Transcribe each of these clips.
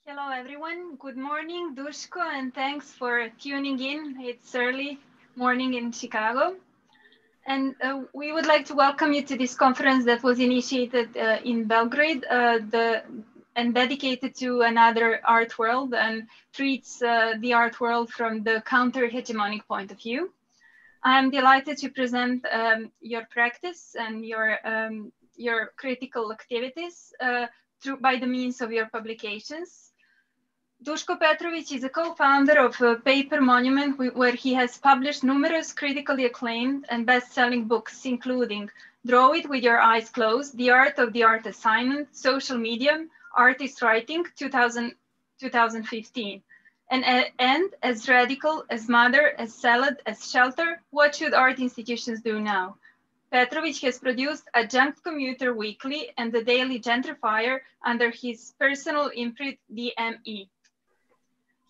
Hello, everyone. Good morning, Dushko, and thanks for tuning in. It's early morning in Chicago. And we would like to welcome you to this conference that was initiated in Belgrade and dedicated to another art world and treats the art world from the counter-hegemonic point of view. I'm delighted to present your practice and your critical activities by the means of your publications. Duško Petrović is a co-founder of Paper Monument, where he has published numerous critically acclaimed and best-selling books, including Draw It With Your Eyes Closed, The Art of the Art Assignment, Social Medium, Artist Writing, 2015. And As Radical, As Mother, As Salad, As Shelter, What Should Art Institutions Do Now? Petrovich has produced Adjunct Commuter Weekly and the Daily Gentrifier under his personal imprint, DME.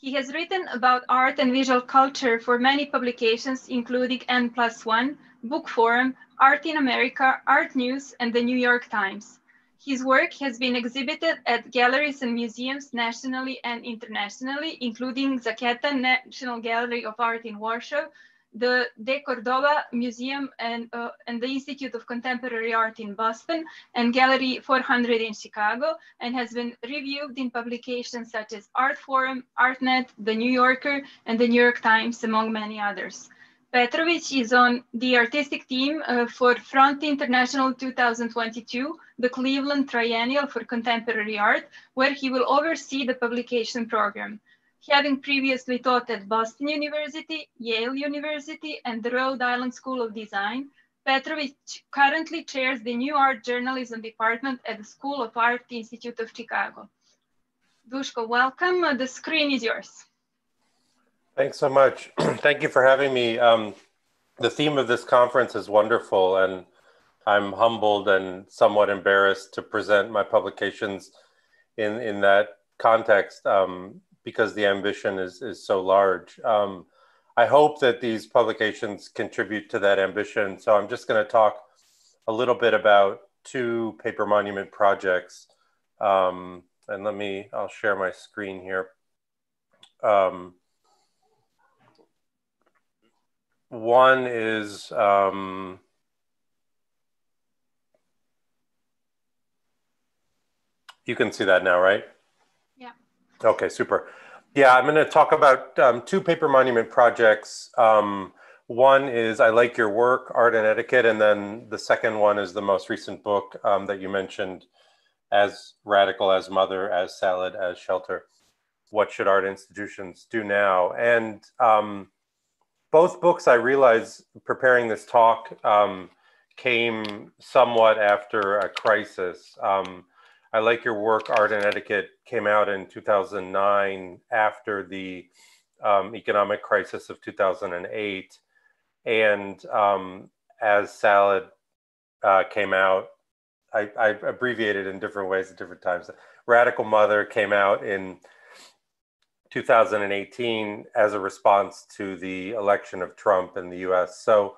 He has written about art and visual culture for many publications, including N+1, Book Forum, Art in America, Art News, and the New York Times. His work has been exhibited at galleries and museums nationally and internationally, including Zaketa National Gallery of Art in Warsaw, the De Cordova Museum and the Institute of Contemporary Art in Boston, and Gallery 400 in Chicago, and has been reviewed in publications such as Art Forum, ArtNet, The New Yorker, and the New York Times, among many others. Petrovich is on the artistic team for Front International 2022, the Cleveland Triennial for Contemporary Art, where he will oversee the publication program. Having previously taught at Boston University, Yale University, and the Rhode Island School of Design, Petrovich currently chairs the New Art Journalism Department at the School of Art Institute of Chicago. Dushko, welcome. The screen is yours. Thanks so much. Thank you for having me. The theme of this conference is wonderful, and I'm humbled and somewhat embarrassed to present my publications in that context. Because the ambition is so large. I hope that these publications contribute to that ambition. So I'm just going to talk a little bit about two paper monument projects. And I'll share my screen here. One is, you can see that now, right? Okay, super. Yeah, I'm going to talk about two paper monument projects. One is I Like Your Work, Art and Etiquette, and then the second one is the most recent book that you mentioned, As Radical, As Mother, As Salad, As Shelter, What Should Art Institutions Do Now? And both books, I realized preparing this talk, came somewhat after a crisis. I Like Your Work, Art and Etiquette came out in 2009 after the economic crisis of 2008. And As Salad came out, I abbreviated in different ways at different times. Radical Mother came out in 2018 as a response to the election of Trump in the US. So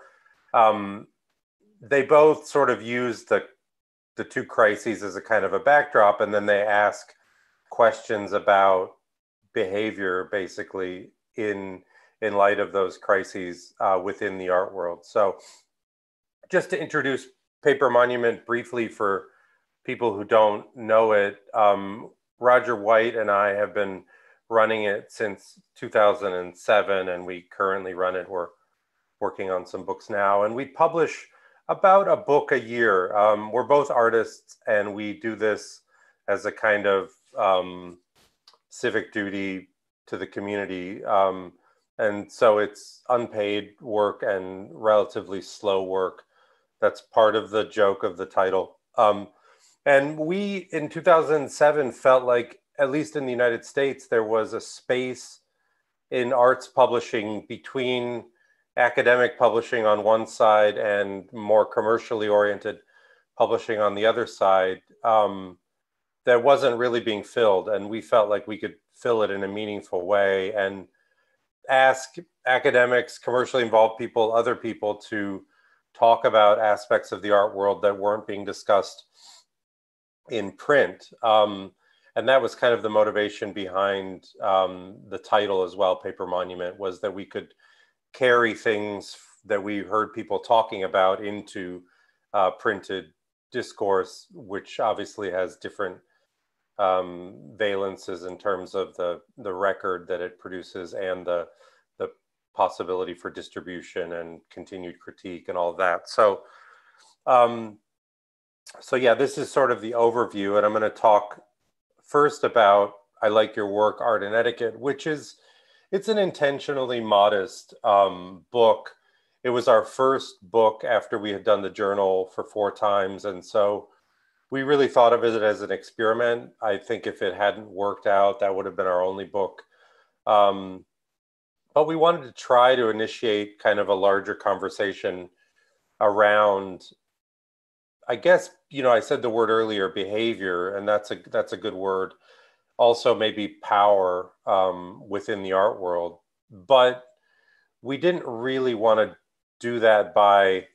they both sort of used the two crises as a kind of a backdrop, and then they ask questions about behavior, basically, in light of those crises within the art world. So just to introduce Paper Monument briefly for people who don't know it, Roger White and I have been running it since 2007, and we currently run it. We're working on some books now, and we publish about a book a year. We're both artists, and we do this as a kind of civic duty to the community. And so it's unpaid work and relatively slow work. That's part of the joke of the title. And we, in 2007, felt like, at least in the United States, there was a space in arts publishing between academic publishing on one side and more commercially oriented publishing on the other side, that wasn't really being filled. And we felt like we could fill it in a meaningful way and ask academics, commercially involved people, other people to talk about aspects of the art world that weren't being discussed in print. And that was kind of the motivation behind the title as well, Paper Monument, was that we could carry things that we heard people talking about into printed discourse, which obviously has different valences in terms of the record that it produces and the possibility for distribution and continued critique and all of that. So, so yeah, this is sort of the overview, and I'm going to talk first about I Like Your Work, Art and Etiquette, which is, it's an intentionally modest book. It was our first book after we had done the journal for 4 times. And so we really thought of it as an experiment. I think if it hadn't worked out, that would have been our only book. But we wanted to try to initiate kind of a larger conversation around, I guess, you know, I said the word earlier, behavior, and that's a good word. Also maybe power within the art world. But we didn't really want to do that by,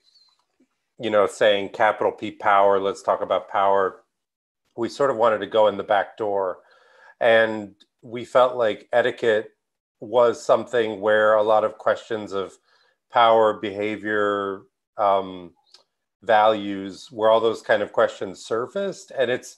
you know, saying capital P power, let's talk about power. We sort of wanted to go in the back door. And we felt like etiquette was something where a lot of questions of power, behavior, values, where all those kind of questions surfaced. And it's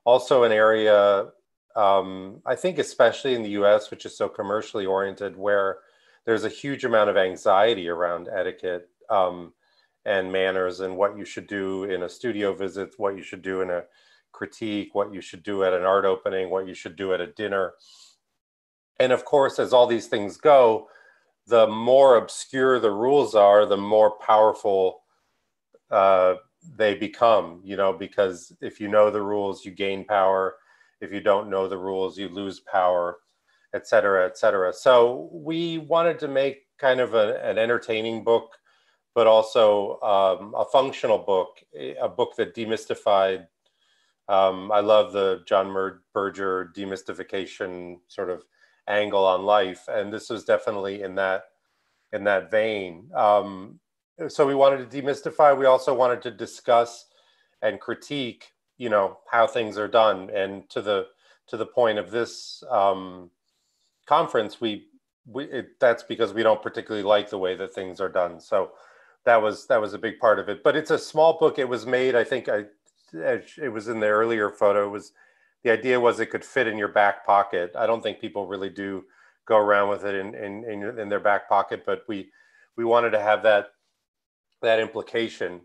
also an area, I think, especially in the US, which is so commercially oriented, where there's a huge amount of anxiety around etiquette and manners and what you should do in a studio visit, what you should do in a critique, what you should do at an art opening, what you should do at a dinner. And of course, as all these things go, the more obscure the rules are, the more powerful they become, you know, because if you know the rules, you gain power. If you don't know the rules, you lose power, et cetera, et cetera. So we wanted to make kind of an entertaining book, but also a functional book, a book that demystified. I love the John Berger demystification sort of angle on life, and this was definitely in that vein. So we wanted to demystify. We also wanted to discuss and critique, you know, how things are done. And to the point of this conference, that's because we don't particularly like the way that things are done. So that was a big part of it. But it's a small book. It was made, I think, it was in the earlier photo. It was, the idea was it could fit in your back pocket. I don't think people really do go around with it in their back pocket, but we wanted to have that implication.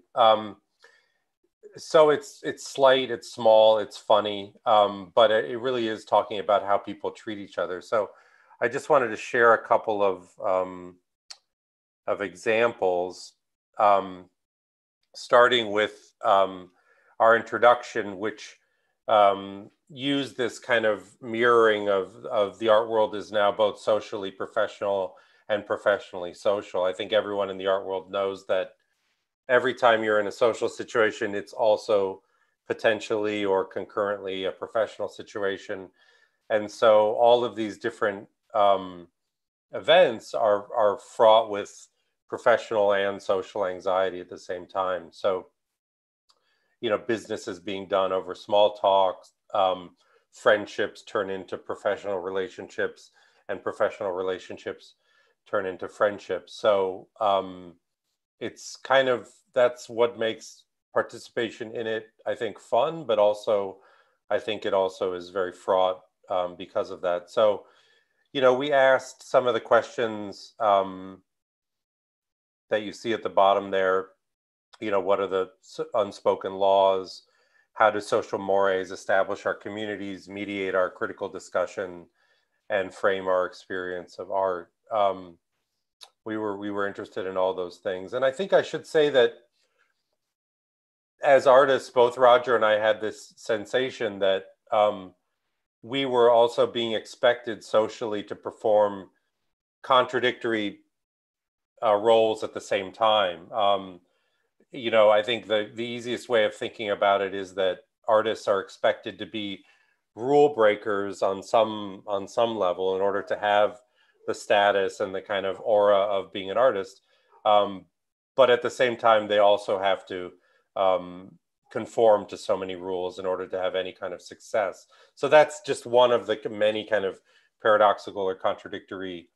So it's slight, it's small, it's funny, but it really is talking about how people treat each other. So I just wanted to share a couple of examples, starting with our introduction, which used this kind of mirroring of the art world is now both socially professional and professionally social. I think everyone in the art world knows that every time you're in a social situation, it's also potentially or concurrently a professional situation. And so all of these different events are fraught with professional and social anxiety at the same time. So, you know, business is being done over small talks, friendships turn into professional relationships, and professional relationships turn into friendships. So it's kind of, that's what makes participation in it, I think, fun, but also I think it also is very fraught because of that. So, you know, we asked some of the questions that you see at the bottom there. You know, what are the unspoken laws? How do social mores establish our communities, mediate our critical discussion, and frame our experience of art? We were interested in all those things. And I think I should say that as artists, both Roger and I had this sensation that we were also being expected socially to perform contradictory roles at the same time. You know, I think the easiest way of thinking about it is that artists are expected to be rule breakers on some level in order to have the status and the kind of aura of being an artist. But at the same time, they also have to conform to so many rules in order to have any kind of success. So that's just one of the many kind of paradoxical or contradictory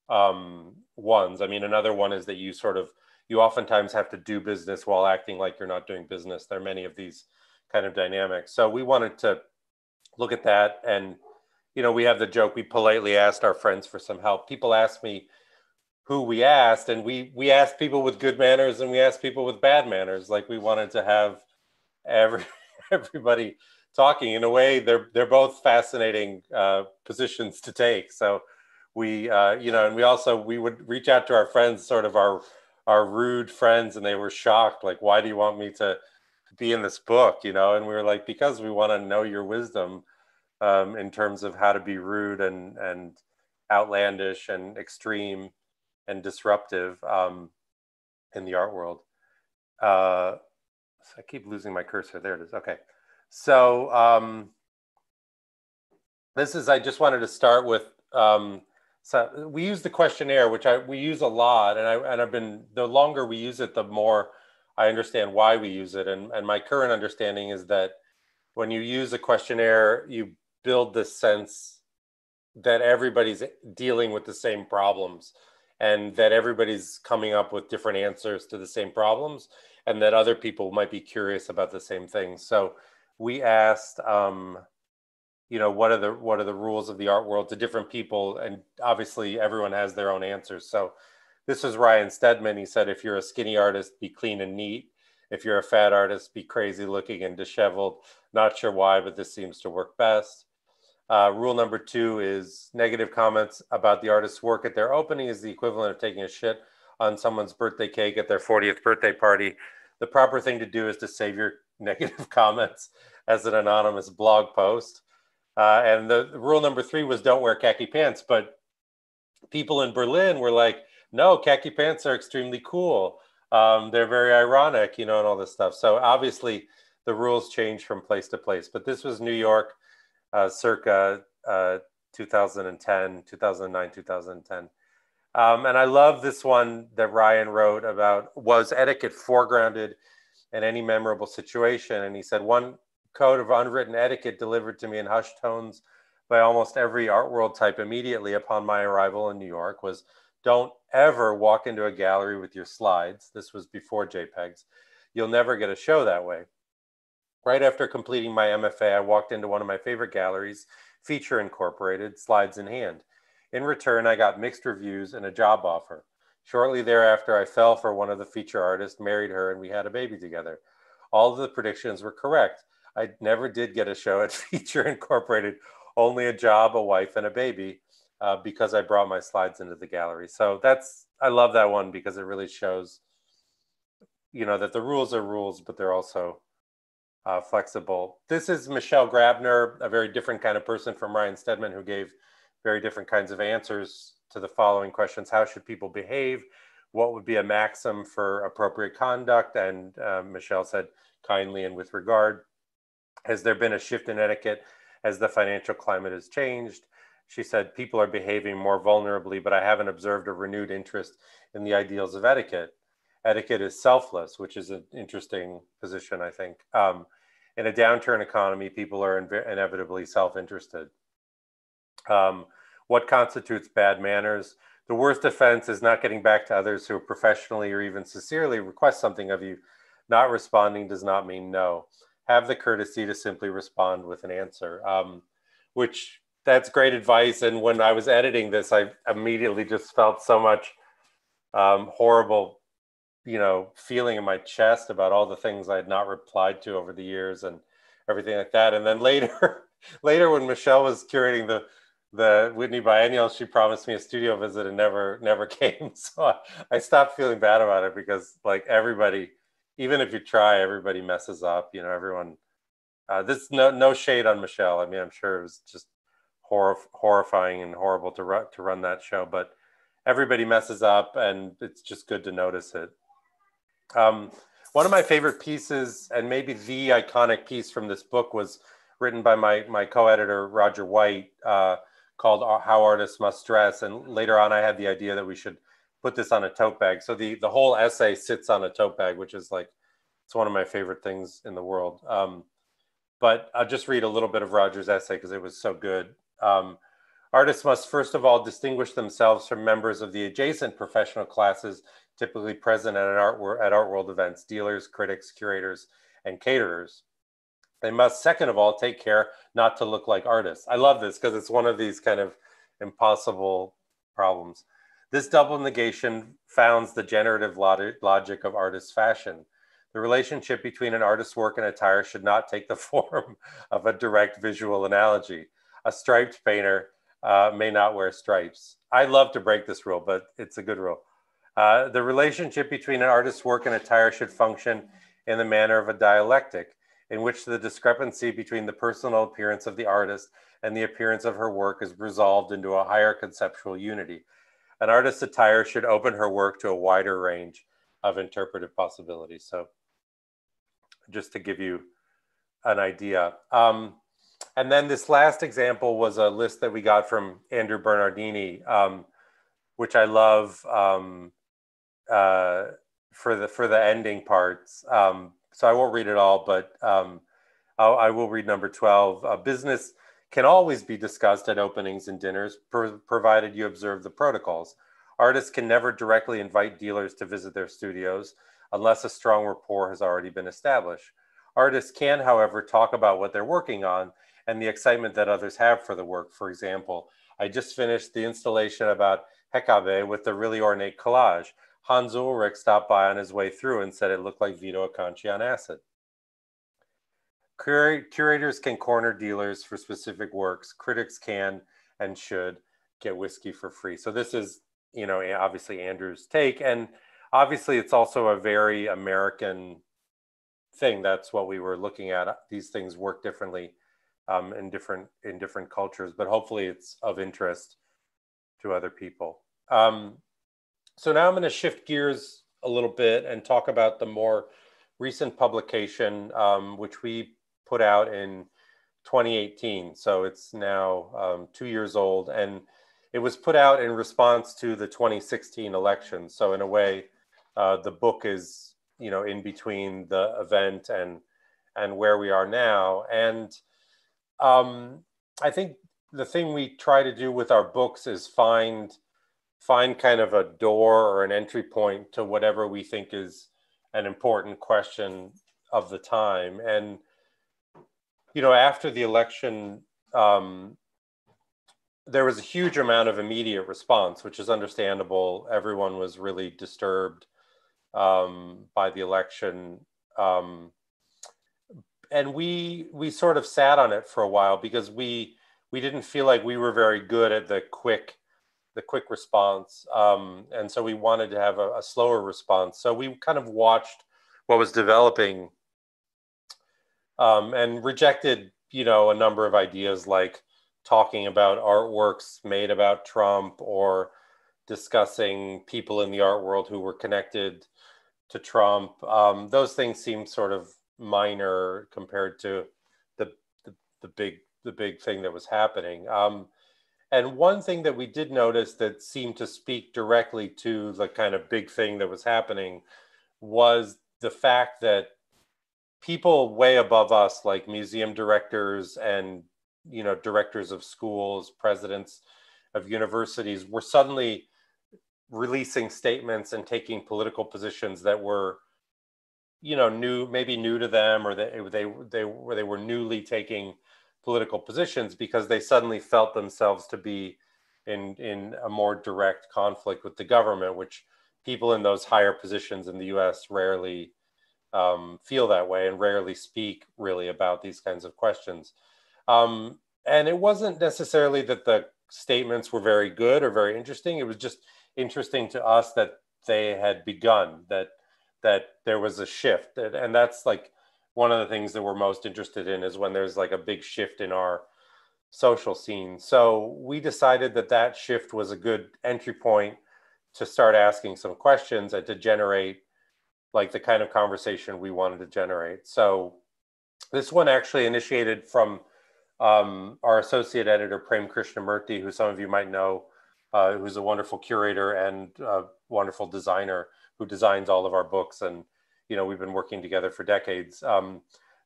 ones. I mean, another one is that you oftentimes have to do business while acting like you're not doing business. There are many of these kind of dynamics. So we wanted to look at that. And, you know, we have the joke, we politely asked our friends for some help. People asked me who we asked, and we asked people with good manners and we asked people with bad manners. Like, we wanted to have everybody talking. In a way, they're both fascinating positions to take. So we, you know, and we would reach out to our friends, sort of our rude friends, and they were shocked. Like, why do you want me to be in this book, you know? And we were like, because we want to know your wisdom in terms of how to be rude and outlandish and extreme and disruptive in the art world. So I keep losing my cursor. There it is. Okay. So I just wanted to start with, so we use the questionnaire, which we use a lot, and the longer we use it, the more I understand why we use it. And my current understanding is that when you use a questionnaire, you build this sense that everybody's dealing with the same problems and that everybody's coming up with different answers to the same problems, and that other people might be curious about the same things. So we asked, you know, what are the rules of the art world to different people, and obviously everyone has their own answers. So this is Ryan Stedman. He said, if you're a skinny artist, be clean and neat. If you're a fat artist, be crazy looking and disheveled. Not sure why, but this seems to work best. Rule number 2 is negative comments about the artist's work at their opening is the equivalent of taking a shit on someone's birthday cake at their 40th birthday party. The proper thing to do is to save your negative comments as an anonymous blog post. And the rule number 3 was don't wear khaki pants. But people in Berlin were like, no, khaki pants are extremely cool. They're very ironic, you know, and all this stuff. So obviously the rules change from place to place. But this was New York, circa 2010, 2009, 2010. And I love this one that Ryan wrote about, was etiquette foregrounded in any memorable situation? And he said, one code of unwritten etiquette delivered to me in hushed tones by almost every art world type immediately upon my arrival in New York was, don't ever walk into a gallery with your slides. This was before JPEGs. You'll never get a show that way. Right after completing my MFA, I walked into one of my favorite galleries, Feature Incorporated, slides in hand. In return, I got mixed reviews and a job offer. Shortly thereafter, I fell for one of the feature artists, married her, and we had a baby together. All of the predictions were correct. I never did get a show at Feature Incorporated, only a job, a wife, and a baby, because I brought my slides into the gallery. So I love that one because it really shows, you know, that the rules are rules, but they're also flexible. This is Michelle Grabner, a very different kind of person from Ryan Stedman, who gave very different kinds of answers to the following questions. How should people behave? What would be a maxim for appropriate conduct? And Michelle said, kindly and with regard. Has there been a shift in etiquette as the financial climate has changed? She said, people are behaving more vulnerably, but I haven't observed a renewed interest in the ideals of etiquette. Etiquette is selfless, which is an interesting position, I think. In a downturn economy, people are inevitably self-interested. What constitutes bad manners? The worst offense is not getting back to others who professionally or even sincerely request something of you. Not responding does not mean no. Have the courtesy to simply respond with an answer, which that's great advice. And when I was editing this, I immediately just felt so much horrible, you know, feeling in my chest about all the things I had not replied to over the years and everything like that. And then later when Michelle was curating the Whitney Biennial, she promised me a studio visit and never came. So I stopped feeling bad about it because, like, everybody, even if you try, everybody messes up, you know, everyone, this no shade on Michelle. I mean, I'm sure it was just horrifying and horrible to run that show, but everybody messes up, and it's just good to notice it. One of my favorite pieces, and maybe the iconic piece from this book, was written by my co-editor, Roger White, called How Artists Must Dress. And later on, I had the idea that we should put this on a tote bag. So the whole essay sits on a tote bag, which is like, it's one of my favorite things in the world. But I'll just read a little bit of Roger's essay because it was so good. Artists must first of all distinguish themselves from members of the adjacent professional classes typically present at art world events: dealers, critics, curators, and caterers. They must, second of all, take care not to look like artists. I love this because it's one of these kind of impossible problems. This double negation founds the generative logic of artist fashion. The relationship between an artist's work and attire should not take the form of a direct visual analogy. A striped painter may not wear stripes. I love to break this rule, but it's a good rule. The relationship between an artist's work and attire should function in the manner of a dialectic, in which the discrepancy between the personal appearance of the artist and the appearance of her work is resolved into a higher conceptual unity. An artist's attire should open her work to a wider range of interpretive possibilities. So just to give you an idea. And then this last example was a list that we got from Andrew Bernardini, which I love for the ending parts. So I won't read it all, but I will read number 12. Business can always be discussed at openings and dinners, provided you observe the protocols. Artists can never directly invite dealers to visit their studios unless a strong rapport has already been established. Artists can, however, talk about what they're working on and the excitement that others have for the work. For example, I just finished the installation about Hekabe with the really ornate collage. Hans Ulrich stopped by on his way through and said it looked like Vito Acconci on acid. Curators can corner dealers for specific works. Critics can and should get whiskey for free. So this is, you know, obviously Andrew's take, and obviously it's also a very American thing. That's what we were looking at. These things work differently in different cultures, but hopefully it's of interest to other people. So now I'm going to shift gears a little bit and talk about the more recent publication, which we put out in 2018. So it's now 2 years old, and it was put out in response to the 2016 election. So in a way, the book is, you know, in between the event and where we are now. And I think the thing we try to do with our books is find kind of a door or an entry point to whatever we think is an important question of the time. And, you know, after the election, there was a huge amount of immediate response, which is understandable. Everyone was really disturbed by the election. And we sort of sat on it for a while because we didn't feel like we were very good at the quick response. And so we wanted to have a slower response. So we kind of watched what was developing and rejected, you know, a number of ideas like talking about artworks made about Trump or discussing people in the art world who were connected to Trump. Those things seemed sort of minor compared to the big thing that was happening. And one thing that we did notice that seemed to speak directly to the kind of big thing that was happening was the fact that people way above us, like museum directors and, you know, directors of schools, presidents of universities, were suddenly releasing statements and taking political positions that were, you know, maybe new to them, or they were newly taking political positions because they suddenly felt themselves to be in a more direct conflict with the government, which people in those higher positions in the US rarely feel that way and rarely speak really about these kinds of questions. And it wasn't necessarily that the statements were very good or very interesting. It was just interesting to us that they had begun, that there was a shift. And that's like one of the things that we're most interested in, is when there's like a big shift in our social scene. So we decided that shift was a good entry point to start asking some questions and to generate like the kind of conversation we wanted to generate. So this one actually initiated from our associate editor, Prem Krishnamurthy, who some of you might know, who's a wonderful curator and wonderful designer who designs all of our books. And, you know, we've been working together for decades.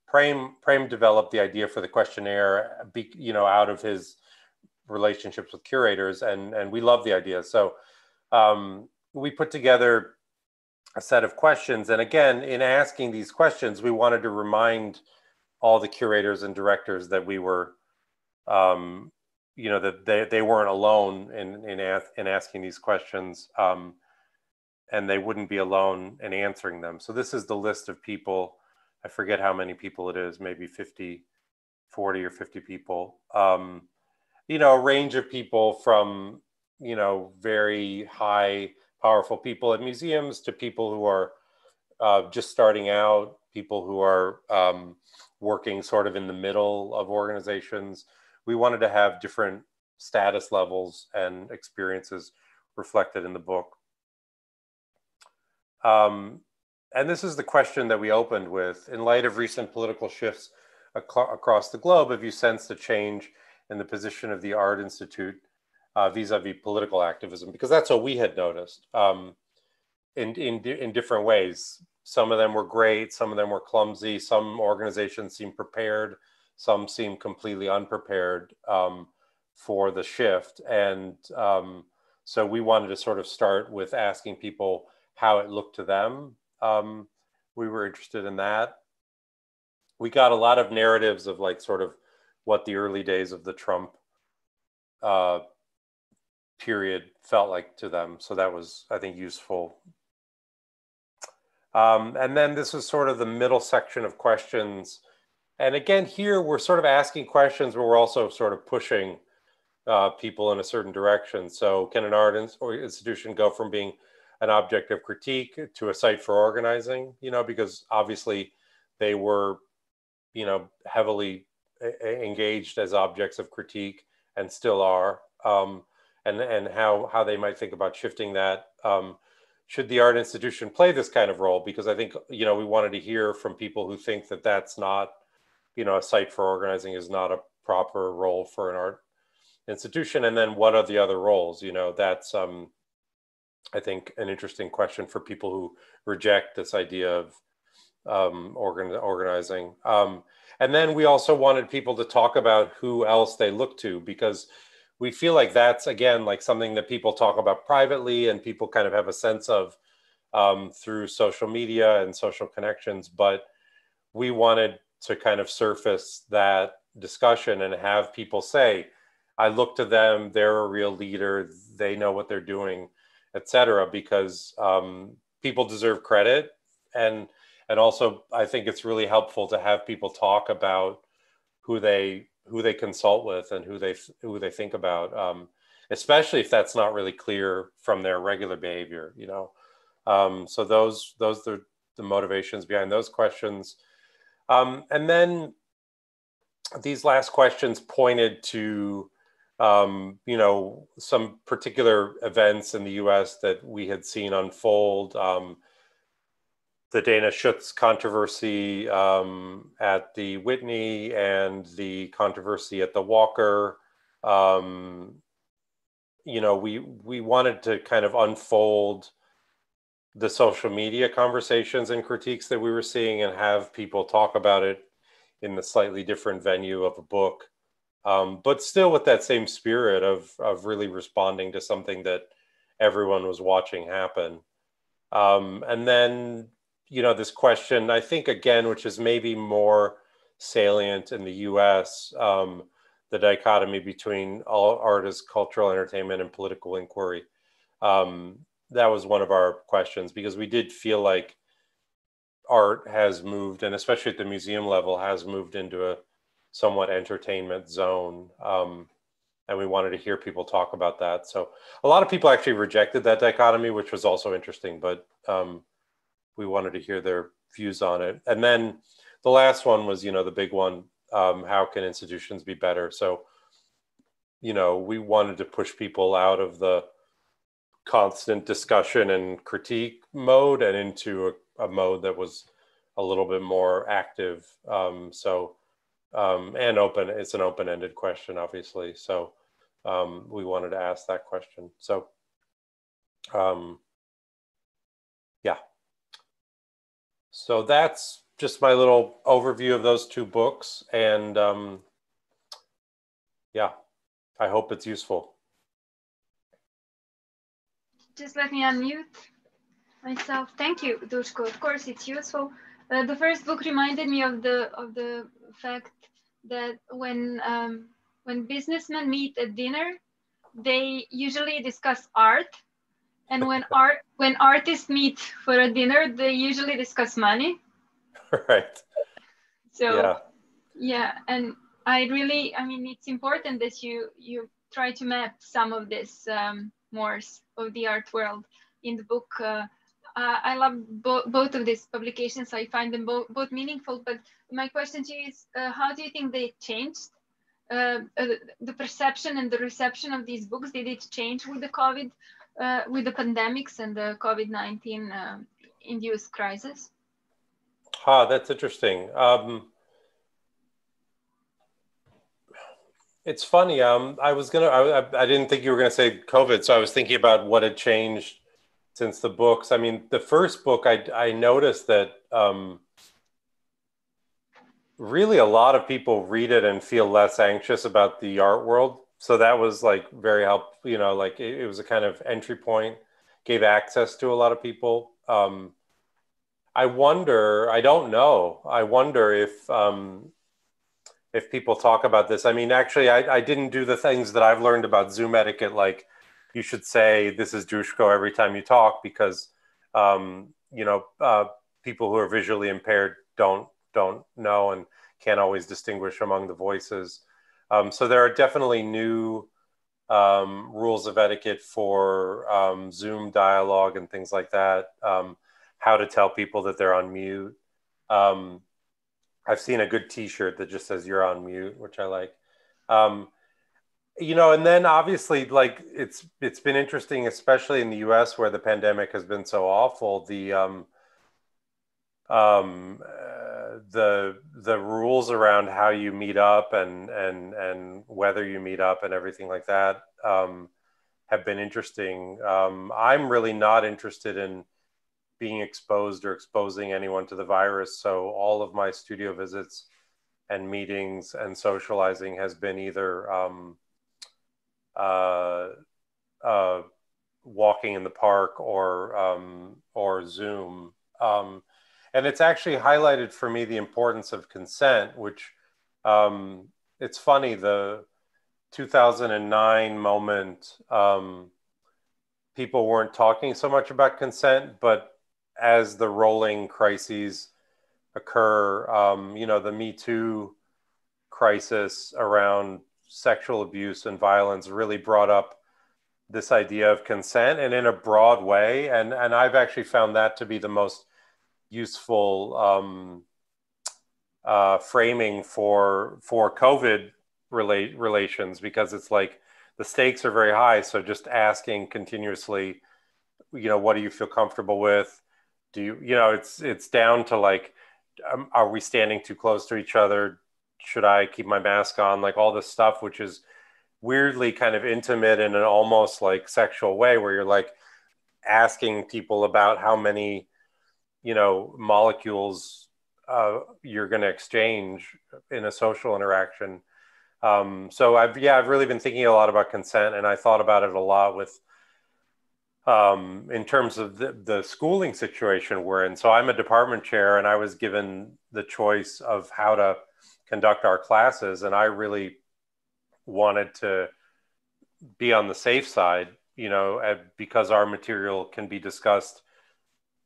Prem developed the idea for the questionnaire, you know, out of his relationships with curators, and we love the idea. So we put together a set of questions. And again, in asking these questions, we wanted to remind all the curators and directors that we were, you know, that they weren't alone in asking these questions, and they wouldn't be alone in answering them. So this is the list of people. I forget how many people it is, maybe 40 or 50 people. You know, a range of people from, you know, very high, powerful people at museums to people who are just starting out, people who are working sort of in the middle of organizations. We wanted to have different status levels and experiences reflected in the book. And this is the question that we opened with. In light of recent political shifts across the globe, have you sensed a change in the position of the Art Institute vis-a-vis political activism? Because that's what we had noticed in different ways. Some of them were great, some of them were clumsy, some organizations seemed prepared, some seemed completely unprepared for the shift. And so we wanted to sort of start with asking people how it looked to them. We were interested in that. We got a lot of narratives of like sort of what the early days of the Trump period felt like to them. So that was, I think, useful. And then this was sort of the middle section of questions. And again, here we're sort of asking questions, but we're also sort of pushing people in a certain direction. So can an art institution go from being an object of critique to a site for organizing? You know, because obviously they were, you know, heavily engaged as objects of critique and still are, and how they might think about shifting that. Should the art institution play this kind of role? Because I think, you know, we wanted to hear from people who think that that's not, you know, a site for organizing is not a proper role for an art institution. And then what are the other roles? You know, that's, I think, an interesting question for people who reject this idea of organizing. And then we also wanted people to talk about who else they look to, because we feel like that's, again, like something that people talk about privately and people kind of have a sense of through social media and social connections. But we wanted to kind of surface that discussion and have people say, I look to them, they're a real leader, they know what they're doing, etc., because people deserve credit. And also, I think it's really helpful to have people talk about who they consult with and who they think about, especially if that's not really clear from their regular behavior, you know. So those are the motivations behind those questions. And then these last questions pointed to, you know, some particular events in the US that we had seen unfold. The Dana Schutz controversy at the Whitney and the controversy at the Walker. You know, we wanted to kind of unfold the social media conversations and critiques that we were seeing and have people talk about it in the slightly different venue of a book, but still with that same spirit of really responding to something that everyone was watching happen. And then, you know, this question, I think, again, which is maybe more salient in the US, the dichotomy between all art as cultural entertainment and political inquiry. That was one of our questions, because we did feel like art has moved, and especially at the museum level, has moved into a somewhat entertainment zone. And we wanted to hear people talk about that. So a lot of people actually rejected that dichotomy, which was also interesting, but we wanted to hear their views on it. And then the last one was, you know, the big one, how can institutions be better? So, you know, we wanted to push people out of the constant discussion and critique mode and into a mode that was a little bit more active. And open, it's an open-ended question, obviously. So we wanted to ask that question. So yeah. So that's just my little overview of those two books. And yeah, I hope it's useful. Just let me unmute myself. Thank you, Dushko. Of course, it's useful. The first book reminded me of the fact that when businessmen meet at dinner, they usually discuss art, and when artists meet for a dinner, they usually discuss money. Right. So yeah, and I mean, it's important that you try to map some of this mores of the art world in the book. I love both of these publications. I find them both meaningful. But my question to you is, how do you think they changed the perception and the reception of these books? Did it change with the COVID, with the pandemics and the COVID-19 induced crisis? That's interesting. It's funny. I didn't think you were gonna say COVID, so I was thinking about what had changed since the books. I mean, the first book, I noticed that really a lot of people read it and feel less anxious about the art world. So that was like very helpful, you know, like it was a kind of entry point, gave access to a lot of people. I wonder if people talk about this. I mean, actually, I didn't do the things that I've learned about Zoom etiquette, like you should say, this is Dushko every time you talk, because, you know, people who are visually impaired don't know and can't always distinguish among the voices. So there are definitely new rules of etiquette for Zoom dialogue and things like that. How to tell people that they're on mute. I've seen a good T-shirt that just says "You're on mute," which I like. You know, and then obviously, like it's been interesting, especially in the U.S. where the pandemic has been so awful. The rules around how you meet up and whether you meet up and everything like that have been interesting. I'm really not interested in being exposed or exposing anyone to the virus. So all of my studio visits and meetings and socializing has been either walking in the park or Zoom. And it's actually highlighted for me the importance of consent, which it's funny, the 2009 moment, people weren't talking so much about consent, but as the rolling crises occur, you know, the Me Too crisis around sexual abuse and violence really brought up this idea of consent, and in a broad way. And I've actually found that to be the most useful framing for COVID relations, because it's like the stakes are very high. So just asking continuously, you know, what do you feel comfortable with? Do you know, it's down to like, are we standing too close to each other? Should I keep my mask on? Like all this stuff, which is weirdly kind of intimate in an almost like sexual way, where you're like asking people about how many, you know, molecules you're going to exchange in a social interaction. So I've really been thinking a lot about consent, and I thought about it a lot with in terms of the schooling situation we're in. So I'm a department chair, and I was given the choice of how to conduct our classes, and I really wanted to be on the safe side, you know, because our material can be discussed,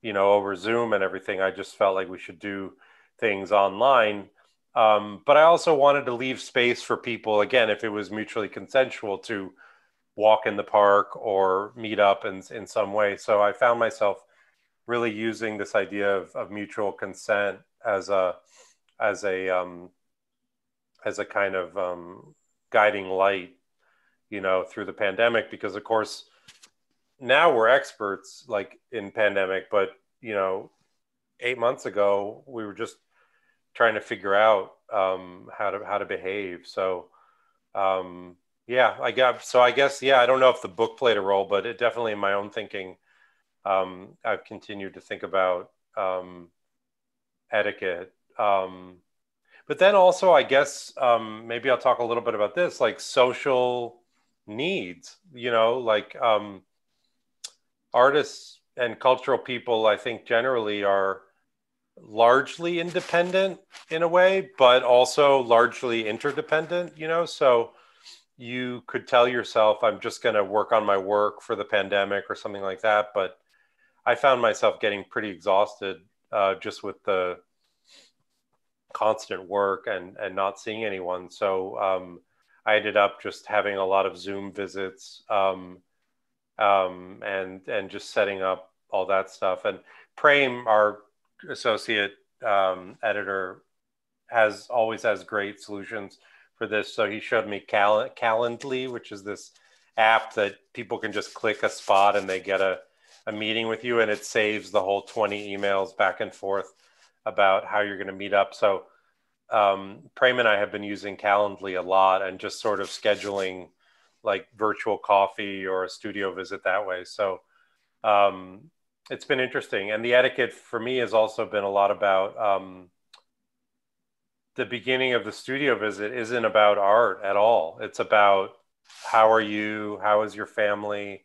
you know, over Zoom and everything. I just felt like we should do things online. But I also wanted to leave space for people, again, if it was mutually consensual, to walk in the park or meet up in some way. So I found myself really using this idea of mutual consent as a kind of guiding light, you know, through the pandemic, because of course now we're experts like in pandemic, but 8 months ago we were just trying to figure out how to behave. So I guess I don't know if the book played a role, but it definitely in my own thinking, I've continued to think about etiquette. But then also, I guess maybe I'll talk a little bit about this, like social needs, like artists and cultural people, I think generally are largely independent in a way, but also largely interdependent, so you could tell yourself, I'm just going to work on my work for the pandemic or something like that. But I found myself getting pretty exhausted just with the constant work and not seeing anyone. So I ended up just having a lot of Zoom visits and just setting up all that stuff. And Prem, our associate editor, always has great solutions for this. So he showed me Calendly, which is this app that people can just click a spot and they get a meeting with you, and it saves the whole 20 emails back and forth about how you're going to meet up. So Prem and I have been using Calendly a lot and just sort of scheduling like virtual coffee or a studio visit that way. So it's been interesting. And the etiquette for me has also been a lot about the beginning of the studio visit isn't about art at all. It's about how are you? How is your family?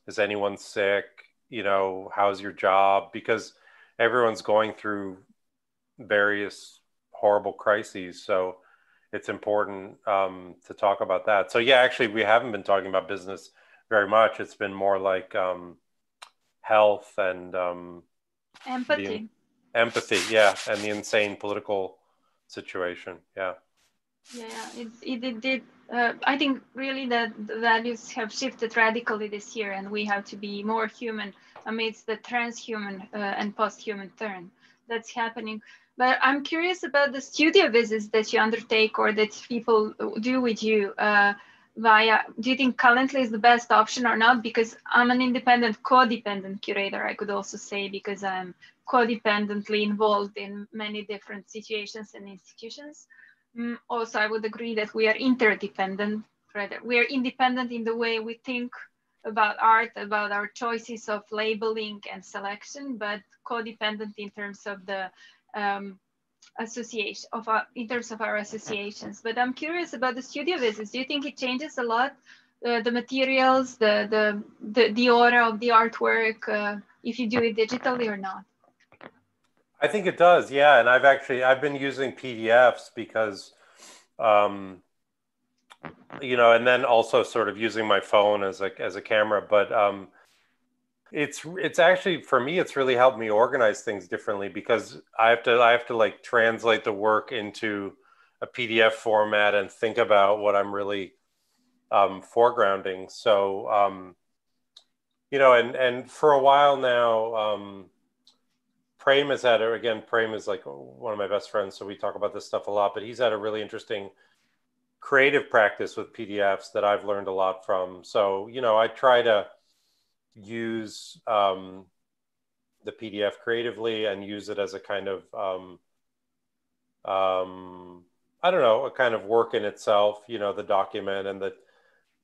Is anyone sick? How's your job? Because everyone's going through various horrible crises. So it's important to talk about that. So yeah, actually, we haven't been talking about business very much. It's been more like health and empathy. Empathy, yeah, and the insane political situation, yeah. Yeah, it did. I think really that the values have shifted radically this year, and we have to be more human amidst the transhuman and post-human turn that's happening. But I'm curious about the studio visits that you undertake or that people do with you do you think Calendly is the best option or not? Because I'm an independent, codependent curator, I could also say, because I'm codependently involved in many different situations and institutions. Also, I would agree that we are interdependent, rather. We are independent in the way we think about art, about our choices of labeling and selection, but codependent in terms of the association in terms of our associations. But I'm curious about the studio visits. Do you think it changes a lot the materials, the aura of the artwork, if you do it digitally or not? I think it does, yeah. And I've been using PDFs because, and then also sort of using my phone as a camera. But it's actually, for me, it's really helped me organize things differently because I have to like translate the work into a PDF format and think about what I'm really foregrounding. So, and for a while now, Prem has had, Prem is like one of my best friends, so we talk about this stuff a lot, but he's had a really interesting creative practice with PDFs that I've learned a lot from. So, I try to use the PDF creatively and use it as a kind of, I don't know, a kind of work in itself, the document, and that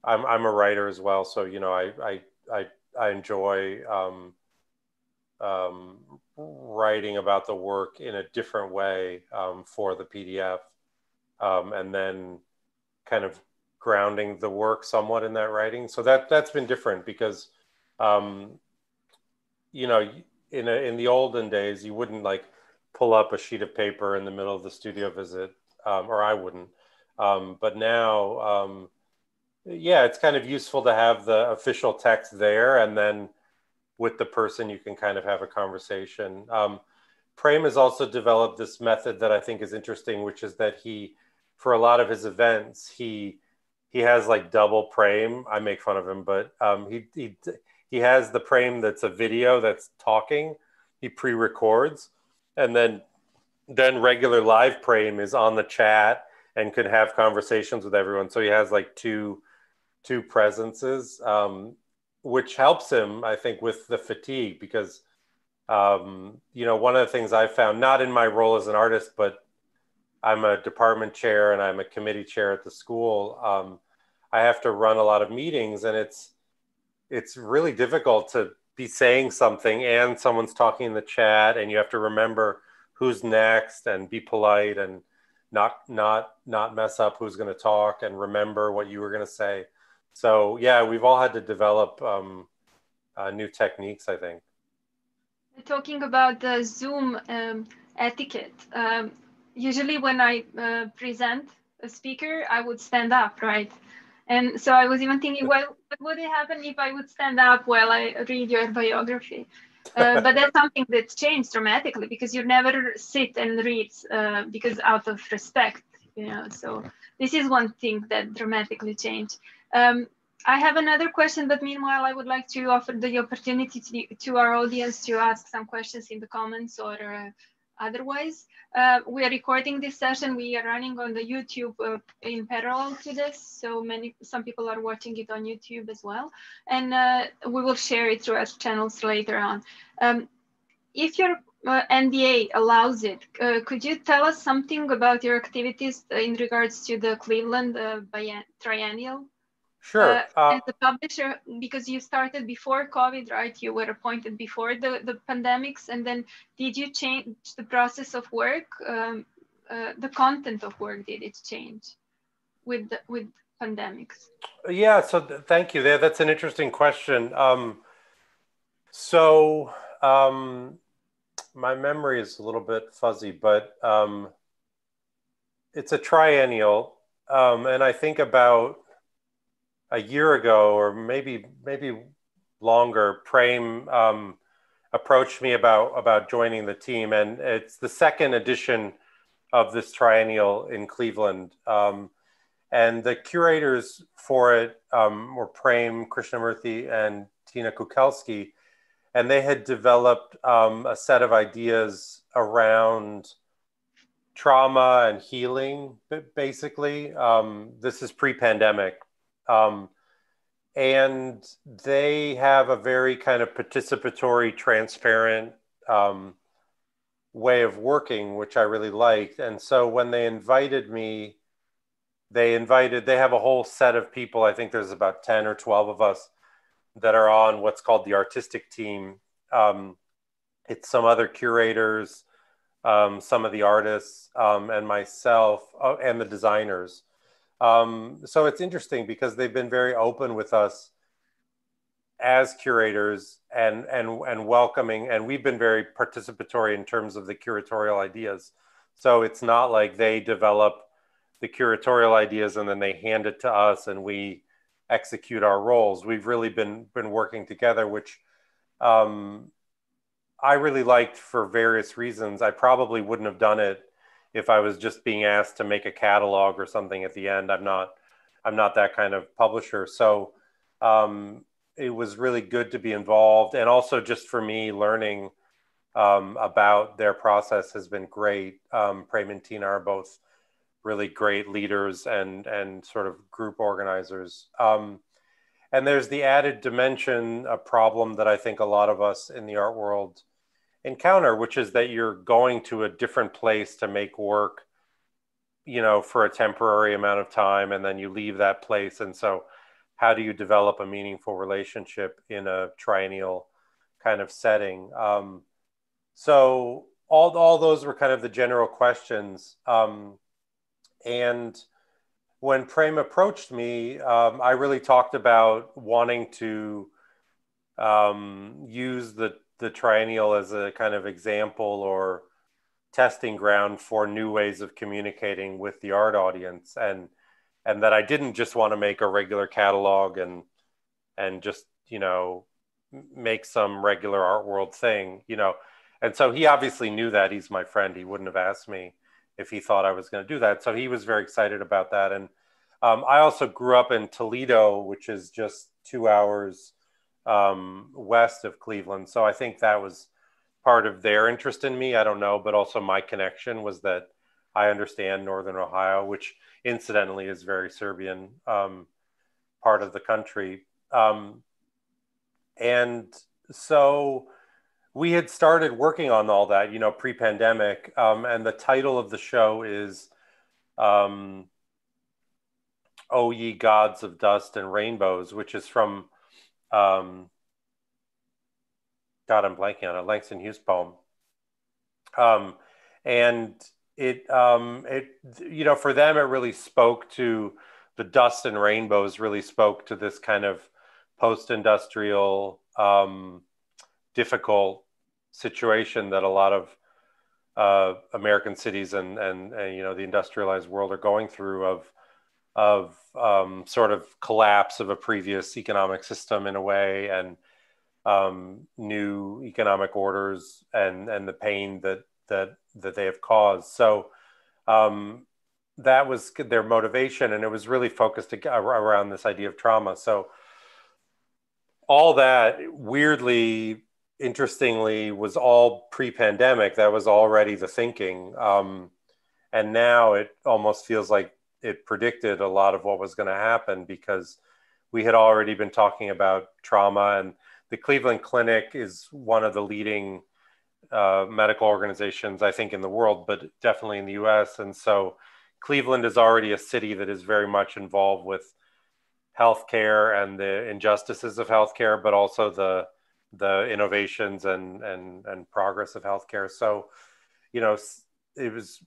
I'm a writer as well. So, I enjoy writing about the work in a different way for the PDF, and then kind of grounding the work somewhat in that writing. So that's been different because, in the olden days, you wouldn't like pull up a sheet of paper in the middle of the studio visit, or I wouldn't. But now, it's kind of useful to have the official text there, and then with the person, you can kind of have a conversation. Prem has also developed this method that I think is interesting, which is that for a lot of his events, he has like double Prem. I make fun of him, but he has the Prem that's a video that's talking. He pre-records, and then regular live Prem is on the chat and could have conversations with everyone. So he has like two two presences, which helps him, I think, with the fatigue, because, you know, one of the things I found, not in my role as an artist, but I'm a department chair and I'm a committee chair at the school. I have to run a lot of meetings, and it's really difficult to be saying something and someone's talking in the chat, and you have to remember who's next and be polite and not mess up who's going to talk and remember what you were going to say. So yeah, we've all had to develop new techniques, I think. Talking about the Zoom etiquette, usually when I present a speaker, I would stand up, right? And so I was even thinking, well, what would happen if I would stand up while I read your biography? But that's something that's changed dramatically, because you never sit and read because out of respect, you know. So this is one thing that dramatically changed. I have another question, but meanwhile, I would like to offer the opportunity to our audience to ask some questions in the comments or otherwise. We are recording this session. We are running on the YouTube in parallel to this. So some people are watching it on YouTube as well. And we will share it through our channels later on. If your NDA allows it, could you tell us something about your activities in regards to the Cleveland Triennial? Sure. As a publisher, because you started before COVID, right? You were appointed before the pandemics, and then did you change the process of work? The content of work, did it change with pandemics? Yeah, so thank you. That's an interesting question. My memory is a little bit fuzzy, but it's a triennial, and I think about a year ago, or maybe longer, Prem approached me about joining the team, and it's the second edition of this triennial in Cleveland. And the curators for it were Prem Krishnamurthy and Tina Kukelski, and they had developed a set of ideas around trauma and healing, basically. This is pre-pandemic. And they have a very kind of participatory, transparent way of working, which I really liked. And so when they invited me, they have a whole set of people. I think there's about 10 or 12 of us that are on what's called the artistic team. It's some other curators, some of the artists, and myself, and the designers. So it's interesting because they've been very open with us as curators and welcoming, and we've been very participatory in terms of the curatorial ideas. So it's not like they develop the curatorial ideas and then they hand it to us and we execute our roles. We've really been working together, which I really liked for various reasons. I probably wouldn't have done it if I was just being asked to make a catalog or something at the end. I'm not that kind of publisher. So it was really good to be involved. And also just for me, learning about their process has been great. Prem and Tina are both really great leaders and sort of group organizers. And there's the added dimension, a problem that I think a lot of us in the art world encounter, which is that you're going to a different place to make work, you know, for a temporary amount of time, and then you leave that place. And so how do you develop a meaningful relationship in a triennial kind of setting? So all those were kind of the general questions. And when Prem approached me, I really talked about wanting to use the triennial as a kind of example or testing ground for new ways of communicating with the art audience, and that I didn't just want to make a regular catalog and just, you know, make some regular art world thing, you know. And so he obviously knew that. He's my friend. He wouldn't have asked me if he thought I was going to do that. So he was very excited about that. And I also grew up in Toledo, which is just 2 hours west of Cleveland. So I think that was part of their interest in me. I don't know, but also my connection was that I understand Northern Ohio, which incidentally is very Serbian. part of the country. And so we had started working on all that, you know, pre-pandemic. And the title of the show is O Ye Gods of Dust and Rainbows, which is from, God, I'm blanking on it, Langston Hughes' poem. And it, you know, for them, it really spoke to the dust and rainbows, really spoke to this kind of post-industrial, difficult situation that a lot of American cities and you know, the industrialized world are going through, of sort of collapse of a previous economic system in a way, and new economic orders, and the pain that they have caused. So that was their motivation, and it was really focused around this idea of trauma. So all that, weirdly, interestingly, was all pre-pandemic. That was already the thinking. And now it almost feels like it predicted a lot of what was going to happen, because we had already been talking about trauma, and the Cleveland Clinic is one of the leading medical organizations, I think, in the world, but definitely in the US. And so Cleveland is already a city that is very much involved with healthcare and the injustices of healthcare, but also the innovations and progress of healthcare. So, you know,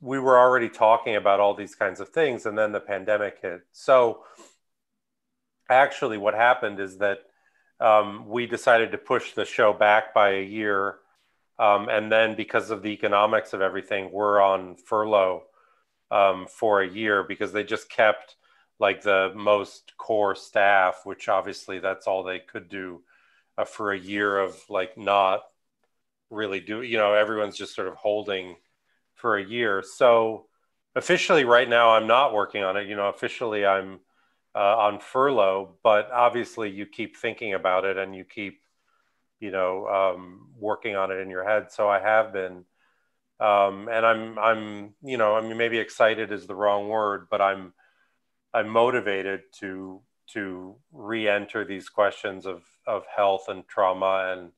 we were already talking about all these kinds of things, and then the pandemic hit. So actually what happened is that we decided to push the show back by a year. And then because of the economics of everything, we're on furlough for a year, because they just kept like the most core staff, which obviously that's all they could do for a year of like not really do, you know, everyone's just sort of holding for a year. So officially right now I'm not working on it, you know, officially I'm on furlough, but obviously you keep thinking about it, and you keep, you know, working on it in your head. So I have been, and I'm, you know, I mean, maybe excited is the wrong word, but I'm motivated to re-enter these questions of health and trauma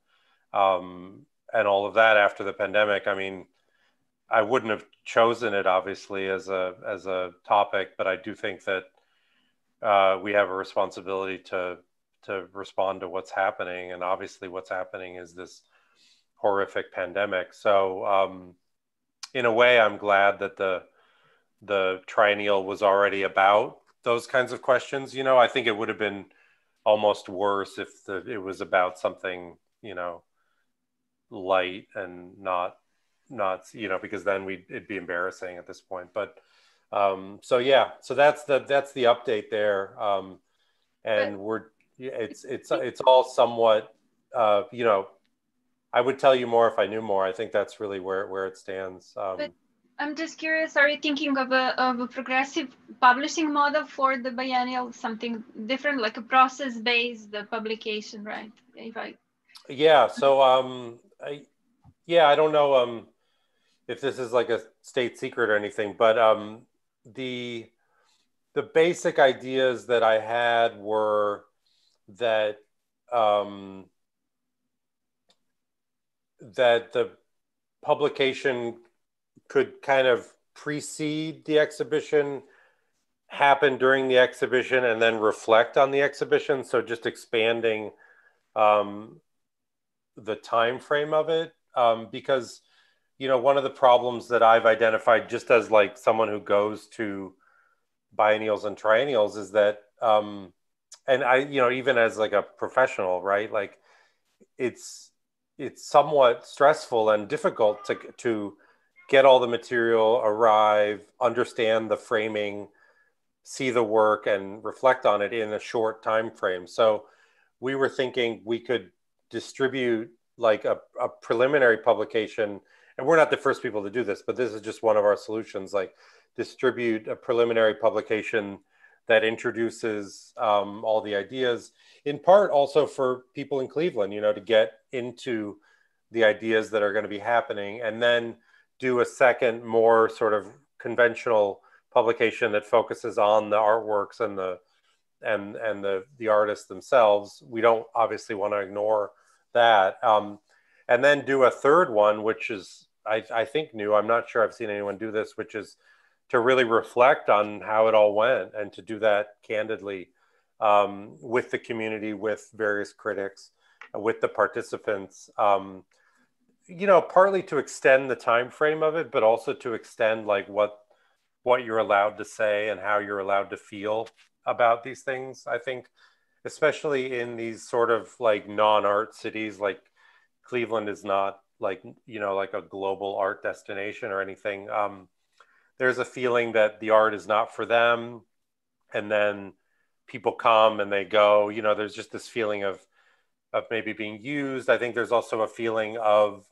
and all of that after the pandemic. I mean, I wouldn't have chosen it obviously as a topic, but I do think that we have a responsibility to respond to what's happening. And obviously what's happening is this horrific pandemic. So in a way, I'm glad that the triennial was already about those kinds of questions. You know, I think it would have been almost worse if it was about something, you know, light and not, you know, because then it'd be embarrassing at this point. But so yeah, so that's the update there. And it's all somewhat, you know, I would tell you more if I knew more. I think that's really where it stands. But I'm just curious, are you thinking of a progressive publishing model for the biennial, something different, like a process-based publication, right? Yeah, so I don't know if this is like a state secret or anything, but the basic ideas that I had were that that the publication could kind of precede the exhibition, happen during the exhibition, and then reflect on the exhibition. So just expanding the time frame of it, because, you know, one of the problems that I've identified just as like someone who goes to biennials and triennials is that, and I, you know, even as like a professional, right? Like it's somewhat stressful and difficult to get all the material, arrive, understand the framing, see the work, and reflect on it in a short time frame. So we were thinking we could distribute like a preliminary publication, and we're not the first people to do this, but this is just one of our solutions, like distribute a preliminary publication that introduces all the ideas, in part also for people in Cleveland, you know, to get into the ideas that are going to be happening, and then do a second, more sort of conventional publication that focuses on the artworks and the the artists themselves. We don't obviously want to ignore that. And then do a third one, which is, I think, new. I'm not sure I've seen anyone do this, which is to really reflect on how it all went and to do that candidly with the community, with various critics, with the participants, you know, partly to extend the time frame of it, but also to extend like what you're allowed to say and how you're allowed to feel about these things. I think, especially in these sort of like non-art cities, like Cleveland is not like, you know, like a global art destination or anything. There's a feeling that the art is not for them. And then people come and they go, you know, there's just this feeling of maybe being used. I think there's also a feeling of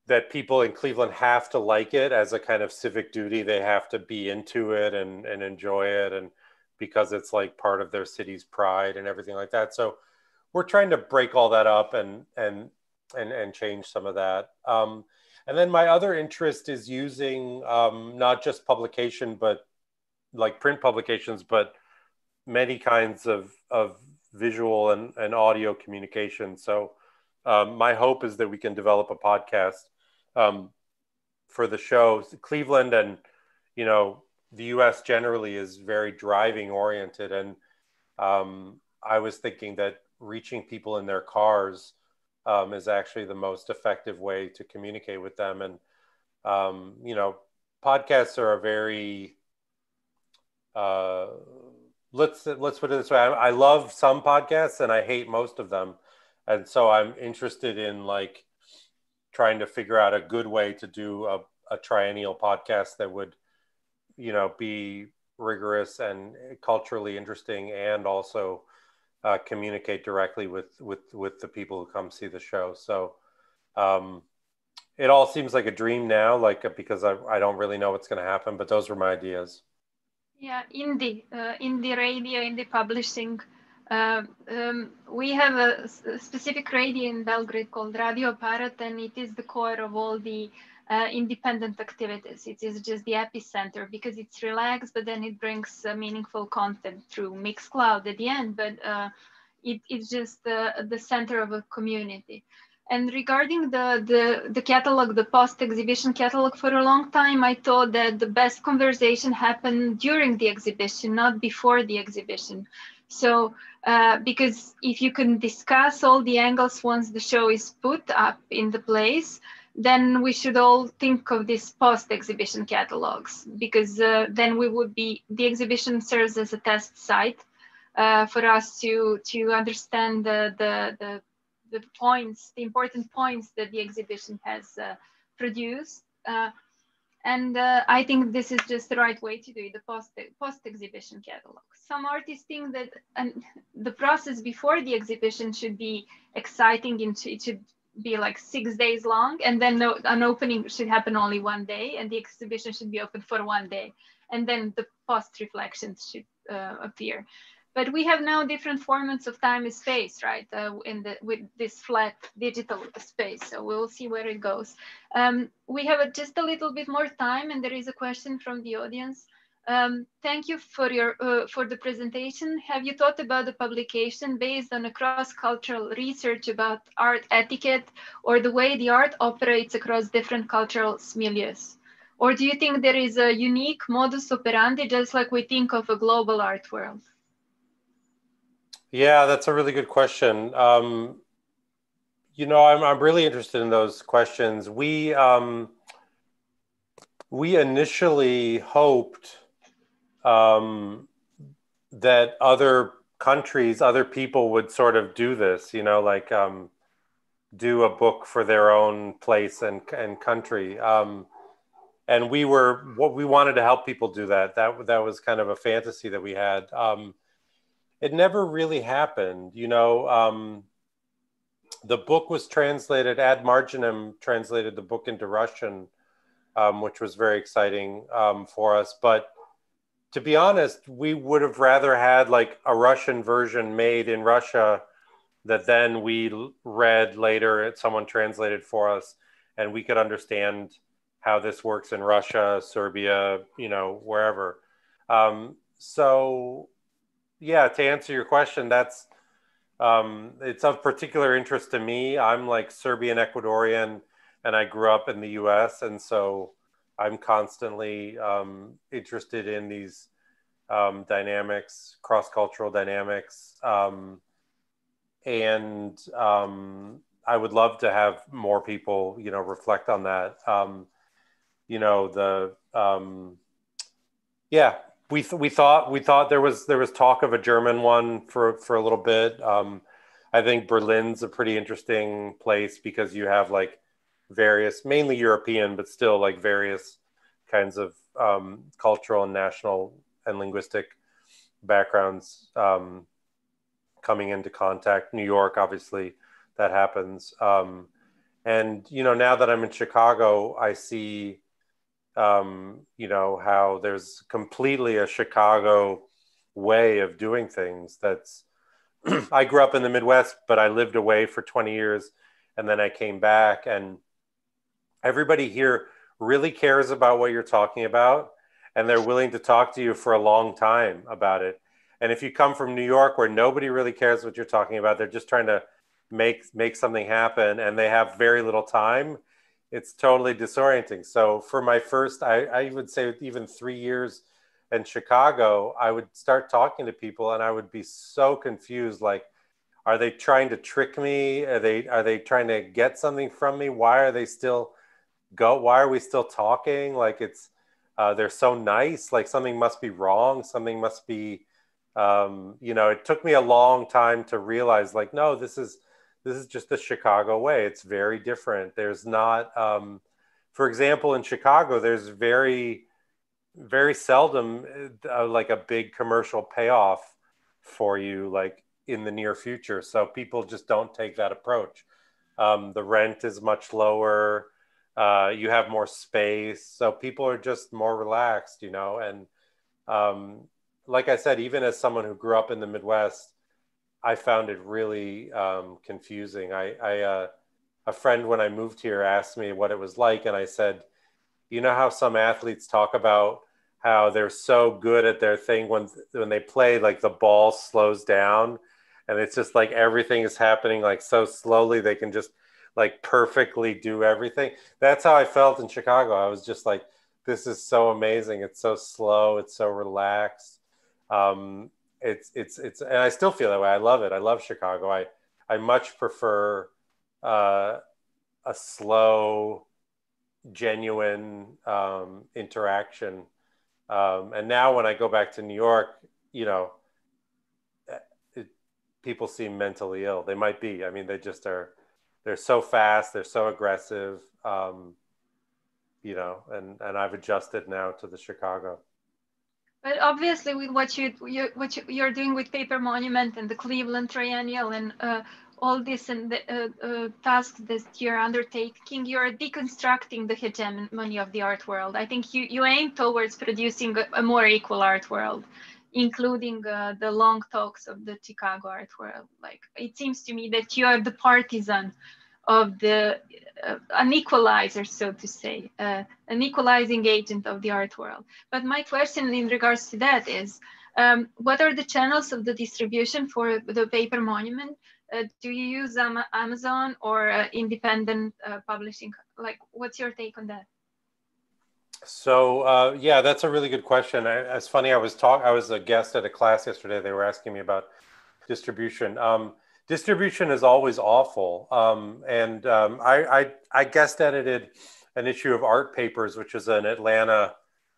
that people in Cleveland have to like it as a kind of civic duty. They have to be into it and enjoy it, and because it's like part of their city's pride and everything like that. So we're trying to break all that up and change some of that. And then my other interest is using not just publication, but like print publications, but many kinds of visual and audio communication. So my hope is that we can develop a podcast for the show. Cleveland and, you know, the US generally is very driving oriented. And I was thinking that reaching people in their cars is actually the most effective way to communicate with them. And, you know, podcasts are a very, let's put it this way. I love some podcasts and I hate most of them. And so I'm interested in like trying to figure out a good way to do a triennial podcast that would, you know, be rigorous and culturally interesting and also communicate directly with the people who come see the show. So it all seems like a dream now, like because I don't really know what's going to happen, but those were my ideas. Yeah, indie radio, indie publishing. We have a specific radio in Belgrade called Radio Aparat, and it is the core of all the independent activities. It is just the epicenter because it's relaxed, but then it brings meaningful content through Mixcloud at the end. But it's just the center of a community. And regarding the catalog, the post-exhibition catalog, for a long time, I thought that the best conversation happened during the exhibition, not before the exhibition. So, because if you can discuss all the angles once the show is put up in the place, then we should all think of these post-exhibition catalogs, because then the exhibition serves as a test site for us to understand the important points that the exhibition has produced. And I think this is just the right way to do it, the post-exhibition catalog. Some artists think that the process before the exhibition should be exciting, it should be like 6 days long, and then an opening should happen only one day, and the exhibition should be open for one day, and then the post-reflections should appear. But we have now different formats of time and space, right? With this flat digital space. So we'll see where it goes. We have just a little bit more time, and there is a question from the audience. Thank you for the presentation. Have you thought about the publication based on a cross-cultural research about art etiquette or the way the art operates across different cultural milieux? Or do you think there is a unique modus operandi, just like we think of a global art world? Yeah, that's a really good question. You know, I'm really interested in those questions. We initially hoped that other countries, other people would sort of do this, you know, like do a book for their own place and country. And we wanted to help people do that. That was kind of a fantasy that we had. It never really happened, you know. The book was translated, Ad Marginem translated the book into Russian, which was very exciting for us. But to be honest, we would have rather had like a Russian version made in Russia that then we read later, someone translated for us, and we could understand how this works in Russia, Serbia, you know, wherever. So yeah, to answer your question, that's it's of particular interest to me. I'm like Serbian Ecuadorian, and I grew up in the US, and so I'm constantly interested in these dynamics, cross-cultural dynamics, and I would love to have more people, you know, reflect on that. You know, yeah, we thought there was talk of a German one for a little bit. I think Berlin's a pretty interesting place because you have like various, mainly European, but still like various kinds of cultural and national and linguistic backgrounds coming into contact. New York, obviously, that happens. And, you know, now that I'm in Chicago, I see, you know, how there's completely a Chicago way of doing things. That's, I grew up in the Midwest, but I lived away for 20 years. And then I came back, and everybody here really cares about what you're talking about. And they're willing to talk to you for a long time about it. And if you come from New York, where nobody really cares what you're talking about, they're just trying to make something happen, and they have very little time, it's totally disorienting. So for my first, I would say even 3 years in Chicago, I would start talking to people and I would be so confused. Like, are they trying to trick me? Are they trying to get something from me? Why are we still talking? Like, it's, they're so nice. Like, something must be wrong. Something must be, you know, it took me a long time to realize, like, no, this is just the Chicago way. It's very different. There's not, for example, in Chicago, there's very, very seldom like a big commercial payoff for you, like in the near future. So people just don't take that approach. The rent is much lower. You have more space. So people are just more relaxed, you know, and like I said, even as someone who grew up in the Midwest, I found it really confusing. A friend, when I moved here, asked me what it was like. And I said, you know how some athletes talk about how they're so good at their thing when they play, like the ball slows down and it's just like everything is happening like so slowly, they can just like perfectly do everything. That's how I felt in Chicago. I was just like, this is so amazing. It's so slow. It's so relaxed. It's and I still feel that way. I love it. I love Chicago. I much prefer a slow, genuine interaction. And now when I go back to New York, you know, people seem mentally ill. They might be. I mean, they just are. They're so fast. They're so aggressive. You know, and I've adjusted now to the Chicago. But obviously, with what you're doing with Paper Monument and the Cleveland Triennial and all this and the tasks that you're undertaking, you're deconstructing the hegemony of the art world. I think you aim towards producing a more equal art world, including the long talks of the Chicago art world. Like, it seems to me that you are the partisan of the an equalizer, so to say, an equalizing agent of the art world. But my question in regards to that is, what are the channels of the distribution for the Paper Monument? Do you use Amazon or independent publishing? Like, what's your take on that? So yeah, that's a really good question. It's funny. I was a guest at a class yesterday. They were asking me about distribution. Distribution is always awful. I guest edited an issue of Art Papers, which is an Atlanta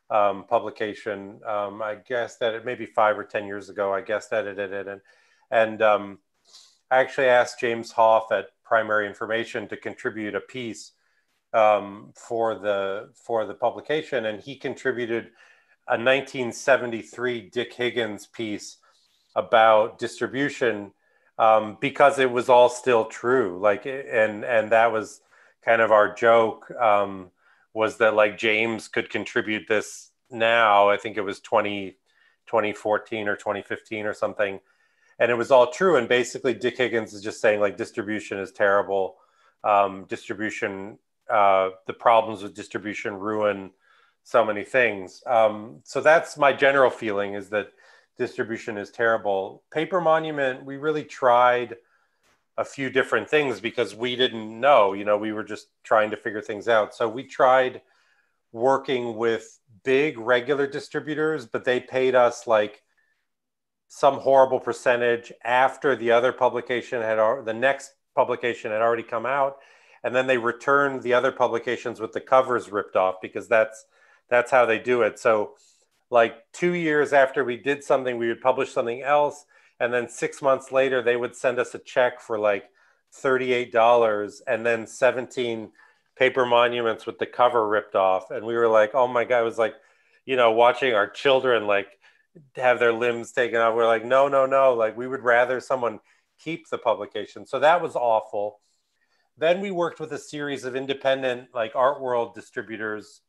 publication. I guessed edited maybe 5 or 10 years ago. I guest edited it, and I actually asked James Hoff at Primary Information to contribute a piece for the publication, and he contributed a 1973 Dick Higgins piece about distribution. Because it was all still true, like, and that was kind of our joke, was that like James could contribute this now. I think it was 2014 or 2015 or something, and it was all true. And basically, Dick Higgins is just saying like distribution is terrible. The problems with distribution ruin so many things. So that's my general feeling, is that distribution is terrible. Paper Monument, we really tried a few different things because we didn't know, we were just trying to figure things out. So we tried working with big regular distributors, but they paid us like some horrible percentage after the other publication the next publication had already come out. And then they returned the other publications with the covers ripped off, because that's how they do it. So like 2 years after we did something, we would publish something else. And then 6 months later, they would send us a check for like $38 and then 17 paper monuments with the cover ripped off. And we were like, oh my God, it was like, watching our children like have their limbs taken off. We're like, no. Like we would rather someone keep the publication. So that was awful. Then we worked with a series of independent like art world distributors,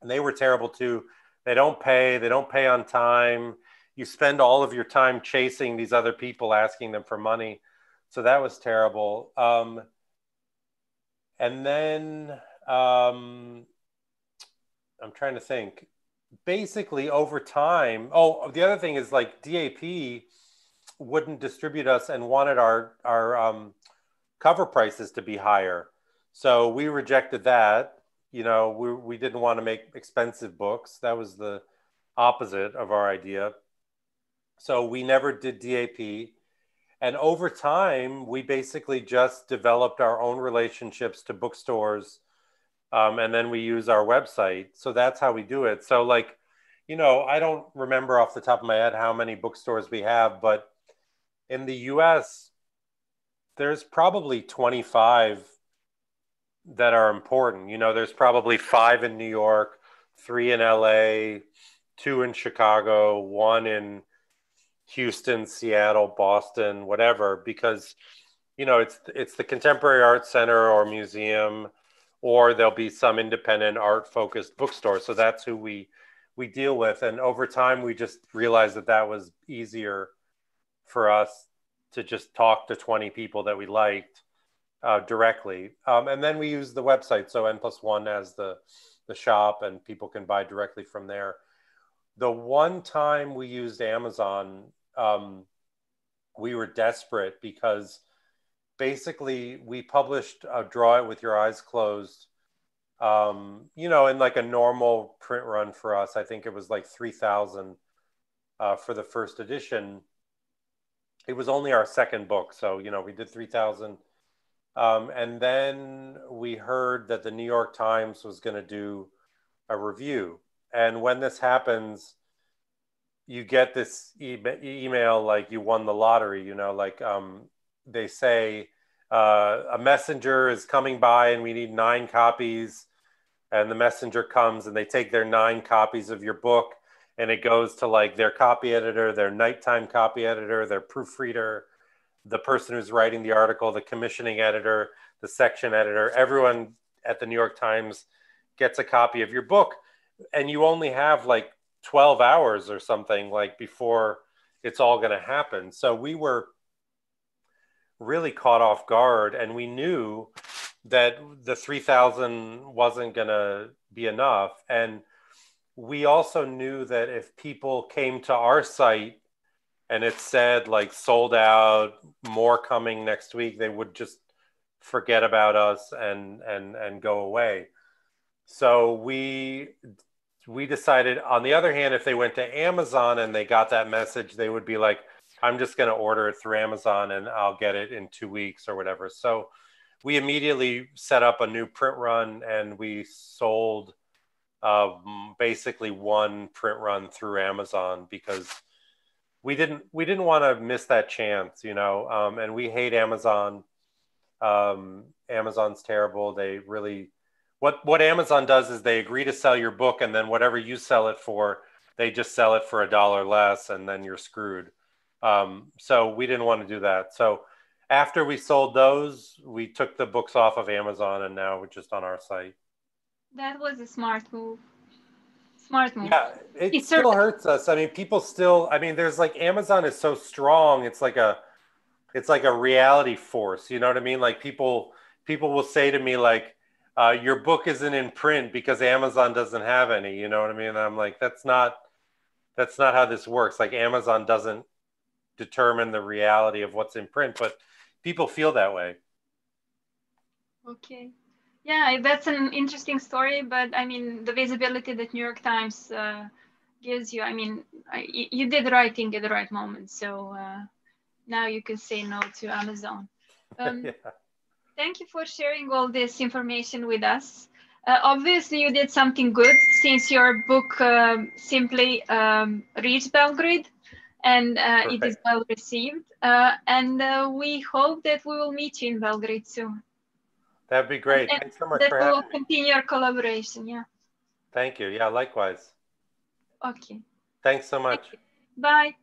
and they were terrible too. They don't pay on time. You spend all of your time chasing these other people, asking them for money. So that was terrible. And then I'm trying to think. Basically, over time, the other thing is like DAP wouldn't distribute us and wanted our cover prices to be higher. So we rejected that. We didn't want to make expensive books. That was the opposite of our idea. So we never did DAP. And over time, we basically just developed our own relationships to bookstores. And then we use our website. So that's how we do it. So like, I don't remember off the top of my head how many bookstores we have, but in the US, there's probably 25 that are important. There's probably 5 in New York, 3 in LA, 2 in Chicago, 1 in Houston, Seattle, Boston, whatever, because, it's the Contemporary Art Center or museum, or there'll be some independent art focused bookstore. So that's who we deal with. And over time, we just realized that was easier for us to just talk to 20 people that we liked directly. And then we use the website. So N+1 has the shop, and people can buy directly from there. The one time we used Amazon, we were desperate because basically we published Draw It With Your Eyes Closed, in like a normal print run for us. I think it was like 3,000 for the first edition. It was only our second book. So, we did 3,000. And then we heard that the New York Times was going to do a review. And when this happens, you get this email like you won the lottery, they say a messenger is coming by and we need 9 copies. And the messenger comes and they take their 9 copies of your book, and it goes to like their copy editor, their nighttime copy editor, their proofreader, the person who's writing the article, the commissioning editor, the section editor. Everyone at the New York Times gets a copy of your book, and you only have like 12 hours or something like before it's all going to happen. So we were really caught off guard, and we knew that the 3,000 wasn't going to be enough. And we also knew that if people came to our site and it said like sold out, more coming next week, they would just forget about us and go away. So we decided, on the other hand, if they went to Amazon and they got that message, they would be like, I'm just going to order it through Amazon and I'll get it in 2 weeks or whatever. So we immediately set up a new print run, and we sold basically one print run through Amazon because we didn't want to miss that chance, and we hate Amazon. Amazon's terrible. They really, what Amazon does is they agree to sell your book, and then whatever you sell it for, they just sell it for $1 less, and then you're screwed. So we didn't want to do that. So after we sold those, we took the books off of Amazon, and now we're just on our site. That was a smart move. Yeah, it still hurts us. I mean, people still, there's like, Amazon is so strong. It's like a reality force. You know what I mean? Like people will say to me like, your book isn't in print because Amazon doesn't have any, you know what I mean? And I'm like, that's not how this works. Like Amazon doesn't determine the reality of what's in print, but people feel that way. Okay. Yeah, that's an interesting story, but I mean, the visibility that New York Times gives you, I mean, you did the right thing at the right moment. So now you can say no to Amazon. Yeah. Thank you for sharing all this information with us. Obviously, you did something good since your book simply reached Belgrade, and it is well received. And we hope that we will meet you in Belgrade soon. That'd be great. And thanks so much that for we having will me. continue our collaboration. Yeah. Thank you. Yeah, likewise. Okay. Thanks so much. Bye.